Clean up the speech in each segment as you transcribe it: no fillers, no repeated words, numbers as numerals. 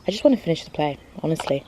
I just want to finish the play, honestly.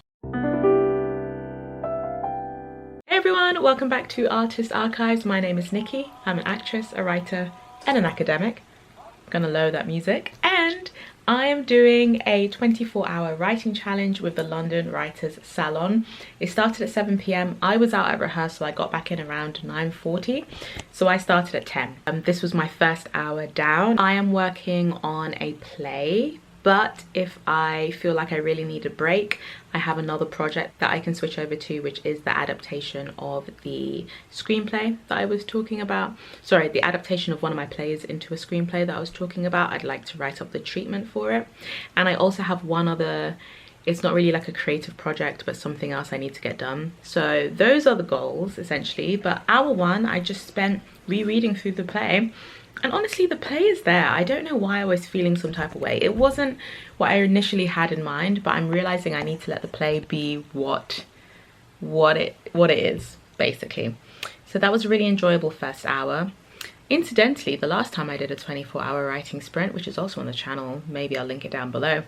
Hey everyone, welcome back to Artist Archives. My name is Nikki. I'm an actress, a writer, and an academic. I'm gonna load that music. And I am doing a 24-hour writing challenge with the London Writers Salon. It started at 7 p.m. I was out at rehearsal. I got back in around 9:40, so I started at 10. This was my first hour down. I am working on a play, but if I feel like I really need a break, I have another project that I can switch over to, which is the adaptation of the screenplay that I was talking about. Sorry, the adaptation of one of my plays into a screenplay that I was talking about. I'd like to write up the treatment for it. And I also have one other, it's not really like a creative project, but something else I need to get done. So those are the goals, essentially. But hour one, I just spent rereading through the play. And honestly, the play is there. I don't know why I was feeling some type of way. It wasn't what I initially had in mind, but I'm realizing I need to let the play be what it is, basically. So that was a really enjoyable first hour. Incidentally, the last time I did a 24-hour writing sprint, which is also on the channel, maybe I'll link it down below,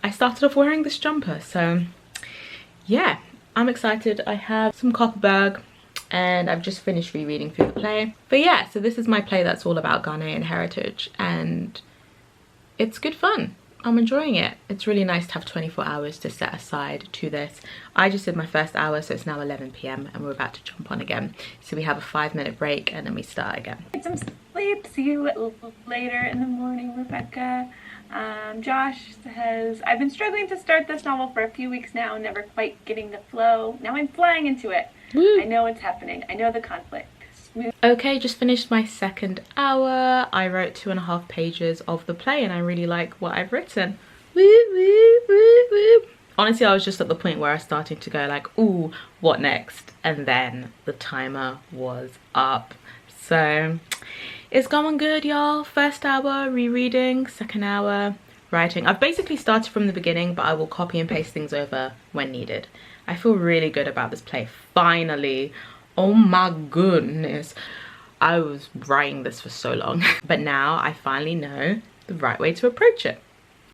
I started off wearing this jumper. So yeah, I'm excited. I have some Copperberg, and I've just finished rereading through the play. But yeah, so this is my play that's all about Ghanaian heritage, and it's good fun. I'm enjoying it. It's really nice to have 24 hours to set aside to this. I just did my first hour, so it's now 11 p.m. and we're about to jump on again. So we have a 5-minute break and then we start again. Get some sleep. See you later in the morning, Rebecca. Josh says, I've been struggling to start this novel for a few weeks now, never quite getting the flow. Now I'm flying into it. Woo. I know it's happening. I know the conflict. Okay, just finished my second hour. I wrote 2.5 pages of the play and I really like what I've written. Woo, woo, woo, woo. Honestly, I was just at the point where I was starting to go like, ooh, what next? And then the timer was up. So it's going good, y'all. First hour rereading, second hour writing. I've basically started from the beginning, but I will copy and paste things over when needed. I feel really good about this play, finally. Oh my goodness. I was writing this for so long, but now I finally know the right way to approach it.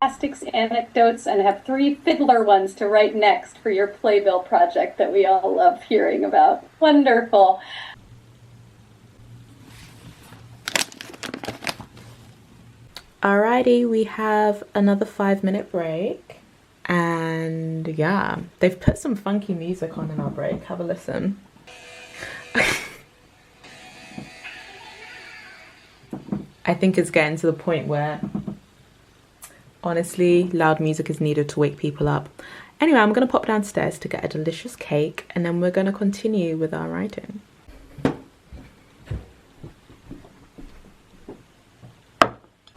Plastics, anecdotes, and have 3 fiddler ones to write next for your playbill project that we all love hearing about. Wonderful. Alrighty, we have another 5-minute break. And yeah, they've put some funky music on in our break. Have a listen. I think it's getting to the point where honestly loud music is needed to wake people up. Anyway, I'm gonna pop downstairs to get a delicious cake and then we're gonna continue with our writing.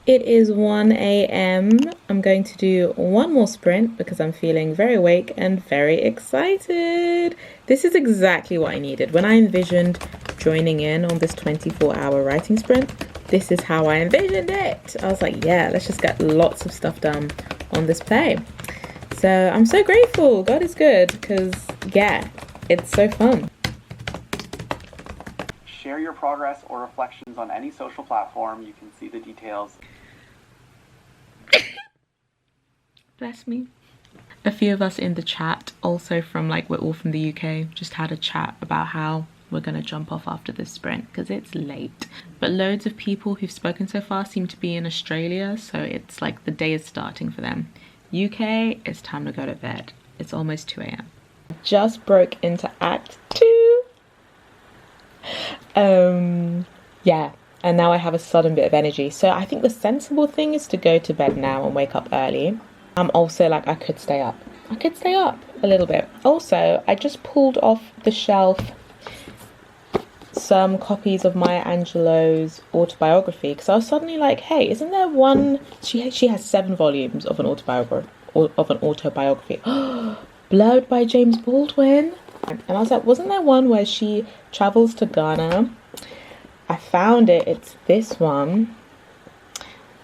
It is 1 a.m. I'm going to do one more sprint because I'm feeling very awake and very excited. This is exactly what I needed. When I envisioned joining in on this 24-hour writing sprint, this is how I envisioned it. I was like, yeah, let's just get lots of stuff done on this play. So I'm so grateful. God is good because, yeah, it's so fun. Share your progress or reflections on any social platform. You can see the details. Bless me. A few of us in the chat, also from like, we're all from the UK, just had a chat about how we're gonna jump off after this sprint because it's late. But loads of people who've spoken so far seem to be in Australia, so it's like the day is starting for them. UK, it's time to go to bed. It's almost 2 a.m. Just broke into Act 2. Yeah, and now I have a sudden bit of energy. So I think the sensible thing is to go to bed now and wake up early. I'm also like, I could stay up. I could stay up a little bit. Also, I just pulled off the shelf some copies of Maya Angelou's autobiography because I was suddenly like, hey, isn't there one? She has 7 volumes of an autobiography. Blurred by James Baldwin. And I was like, wasn't there one where she travels to Ghana? I found it. It's this one.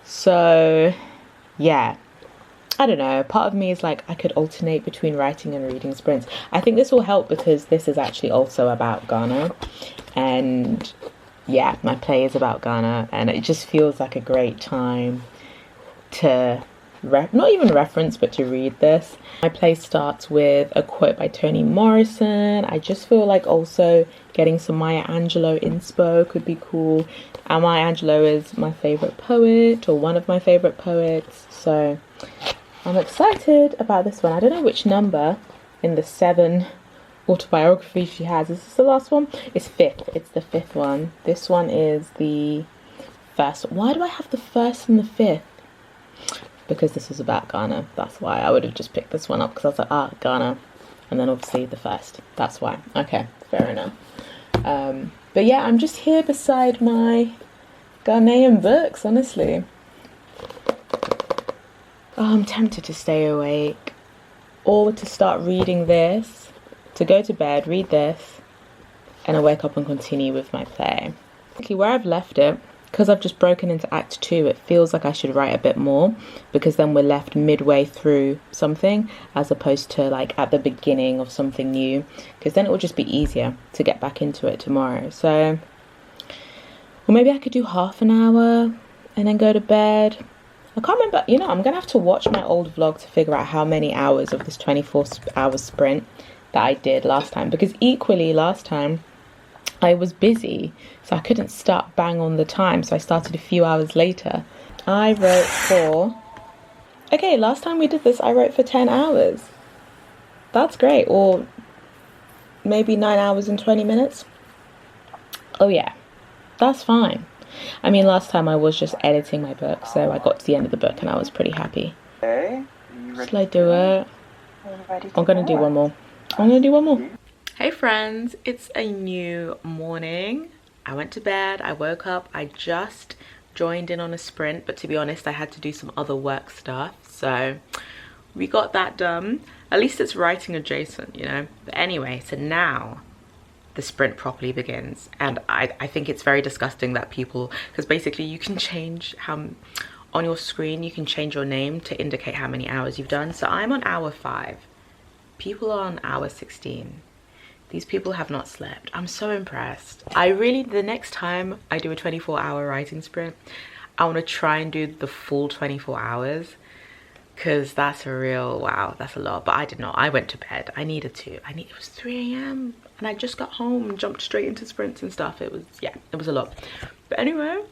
So yeah, I don't know. Part of me is like, I could alternate between writing and reading sprints. I think this will help because this is actually also about Ghana. And yeah, my play is about Ghana. And it just feels like a great time to not even reference, but to read this. My play starts with a quote by Toni Morrison. I just feel like also getting some Maya Angelou inspo could be cool. And Maya Angelou is my favorite poet, or one of my favorite poets, so I'm excited about this one. I don't know which number in the 7 autobiographies she has. Is this the last one? It's 5th. It's the 5th one. This one is the 1st. Why do I have the 1st and the 5th? Because this was about Ghana. That's why. I would have just picked this one up because I was like, Ghana. And then obviously the 1st. That's why. Okay, fair enough. But yeah, I'm just here beside my Ghanaian books, honestly. Oh, I'm tempted to stay awake or to start reading this, to go to bed, read this, and I wake up and continue with my play. Okay, where I've left it, because I've just broken into Act 2, it feels like I should write a bit more, because then we're left midway through something as opposed to like at the beginning of something new, because then it will just be easier to get back into it tomorrow. So, or maybe I could do half an hour and then go to bed. I can't remember, you know, I'm going to have to watch my old vlog to figure out how many hours of this 24-hour sprint that I did last time, because equally last time I was busy, so I couldn't start bang on the time, so I started a few hours later. I wrote for, okay, last time we did this I wrote for 10 hours. That's great. Or maybe 9 hours and 20 minutes. Oh yeah, that's fine. I mean, last time I was just editing my book, so I got to the end of the book and I was pretty happy. Okay. Shall I do it? I'm gonna do one more. I'm gonna do one more. Hey friends, it's a new morning. I went to bed, I woke up, I just joined in on a sprint, but to be honest, I had to do some other work stuff, so we got that done. At least it's writing adjacent, you know. But anyway, so now the sprint properly begins, and I think it's very disgusting that people, because basically you can change how on your screen you can change your name to indicate how many hours you've done. So I'm on hour 5, people are on hour 16. These people have not slept. I'm so impressed. I really, the next time I do a 24-hour writing sprint, I want to try and do the full 24 hours, because that's a real, wow, that's a lot. But I did not. I went to bed. I needed to. It was 3 a.m. and I just got home and jumped straight into sprints and stuff. It was, yeah, it was a lot. But anyway,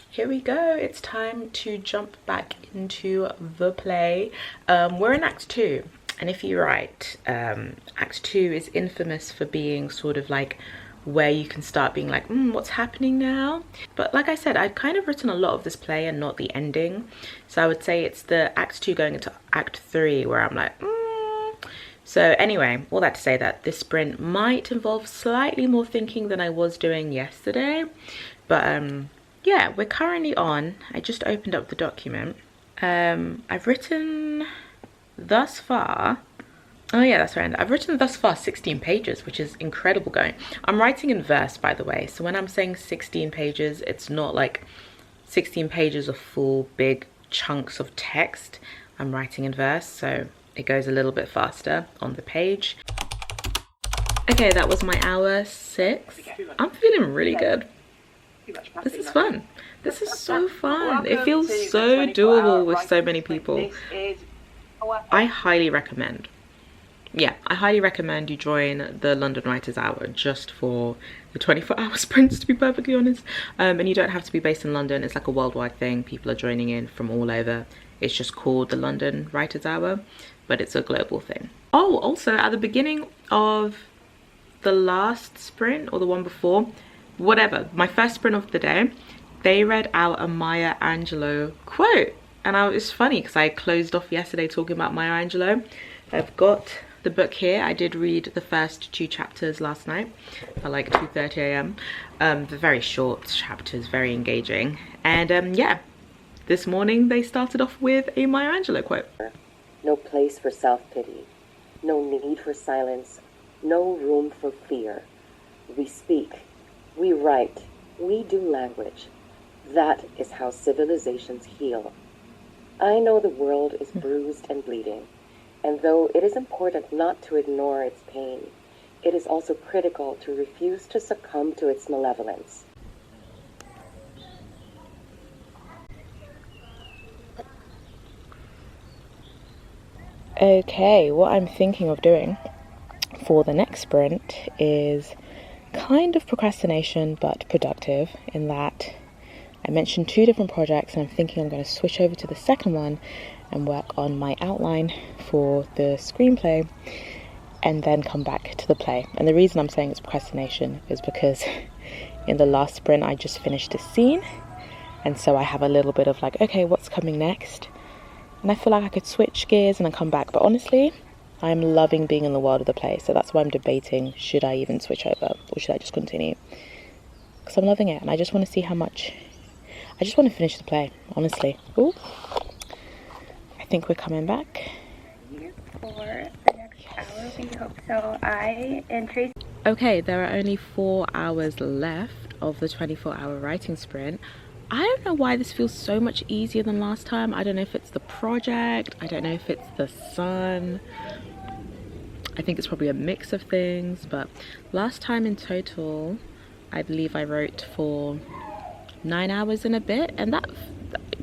here we go. It's time to jump back into the play. We're in Act 2. And if you're right, Act 2 is infamous for being sort of like where you can start being like, what's happening now? But like I said, I've kind of written a lot of this play and not the ending. So I would say it's the Act 2 going into Act 3 where I'm like, So anyway, all that to say that this sprint might involve slightly more thinking than I was doing yesterday. But yeah, we're currently on, I just opened up the document. I've written thus far, oh yeah, that's right, I've written thus far 16 pages, which is incredible going. I'm writing in verse, by the way, so when I'm saying 16 pages, it's not like 16 pages of full big chunks of text. I'm writing in verse, so it goes a little bit faster on the page. Okay, that was my hour 6. I'm feeling really good. This is fun. This is so fun. It feels so doable with so many people. I highly recommend. Yeah, I highly recommend you join the London Writers Hour just for the 24-hour sprints, to be perfectly honest. And you don't have to be based in London. It's like a worldwide thing. People are joining in from all over. It's just called the London Writers Hour, but it's a global thing. Oh, also at the beginning of the last sprint or the one before, whatever, my first sprint of the day, they read out a Maya Angelou quote. And it's funny because I closed off yesterday talking about Maya Angelou. I've got the book here. I did read the first 2 chapters last night at like 2:30 a.m. They're very short chapters, very engaging. And yeah, this morning they started off with a Maya Angelou quote. No place for self-pity, no need for silence, no room for fear. We speak, we write, we do language. That is how civilizations heal. I know the world is bruised and bleeding, and though it is important not to ignore its pain, it is also critical to refuse to succumb to its malevolence. Okay, what I'm thinking of doing for the next sprint is kind of procrastination but productive, in that I mentioned 2 different projects and I'm thinking I'm going to switch over to the second one and work on my outline for the screenplay and then come back to the play. And the reason I'm saying it's procrastination is because in the last sprint I just finished a scene, and so I have a little bit of like, okay, what's coming next? And I feel like I could switch gears and then come back, but honestly I'm loving being in the world of the play, so that's why I'm debating, should I even switch over or should I just continue? Because I'm loving it and I just want to see how much, I just want to finish the play, honestly. Ooh, I think we're coming back. For the next hour, we hope so. I and Tracy. Okay, there are only 4 hours left of the 24-hour writing sprint. I don't know why this feels so much easier than last time. I don't know if it's the project, I don't know if it's the sun. I think it's probably a mix of things, but last time in total, I believe I wrote for 9 hours and a bit, and that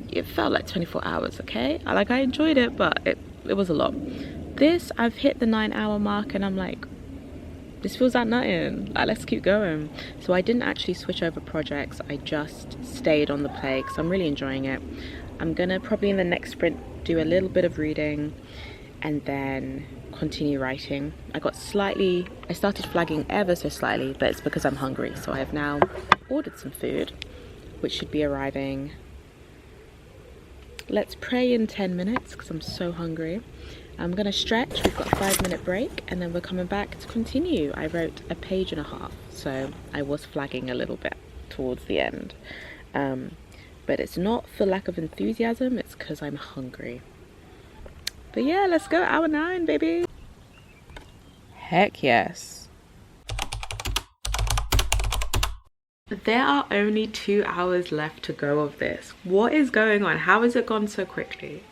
it felt like 24 hours, okay? I enjoyed it, but it was a lot. This, I've hit the 9-hour mark and I'm like, this feels like nothing, like let's keep going. So I didn't actually switch over projects, I just stayed on the play because I'm really enjoying it. I'm gonna probably in the next sprint do a little bit of reading and then continue writing. I started flagging ever so slightly, but it's because I'm hungry. So I have now ordered some food, which should be arriving, let's pray, in 10 minutes because I'm so hungry. I'm gonna stretch, we've got a 5-minute break and then we're coming back to continue. I wrote a 1.5 pages, so I was flagging a little bit towards the end. But it's not for lack of enthusiasm, it's because I'm hungry. But yeah, let's go, hour 9, baby. Heck yes. There are only 2 hours left to go of this. What is going on? How has it gone so quickly?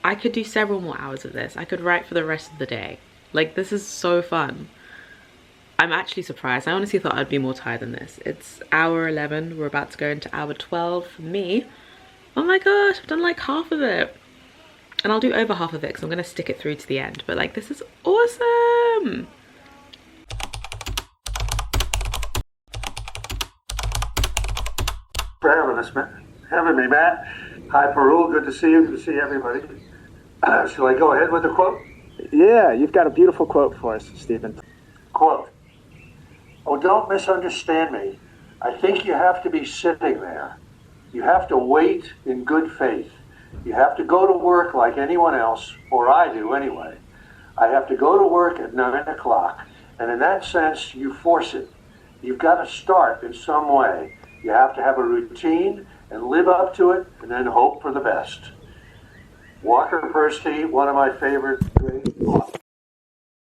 I could do several more hours of this. I could write for the rest of the day. Like, this is so fun. I'm actually surprised. I honestly thought I'd be more tired than this. It's hour 11. We're about to go into hour 12 for me. Oh my gosh, I've done like half of it. And I'll do over half of it because I'm going to stick it through to the end. But like, this is awesome. For having me, Matt. Hi, Peru. Good to see you. Good to see everybody. Shall I go ahead with the quote? Yeah, you've got a beautiful quote for us, Stephen. Quote. Oh, don't misunderstand me. I think you have to be sitting there. You have to wait in good faith. You have to go to work like anyone else, or I do anyway. I have to go to work at 9 o'clock, and in that sense, you force it. You've got to start in some way. You have to have a routine and live up to it, and then hope for the best. Walker Percy, one of my favorite great authors.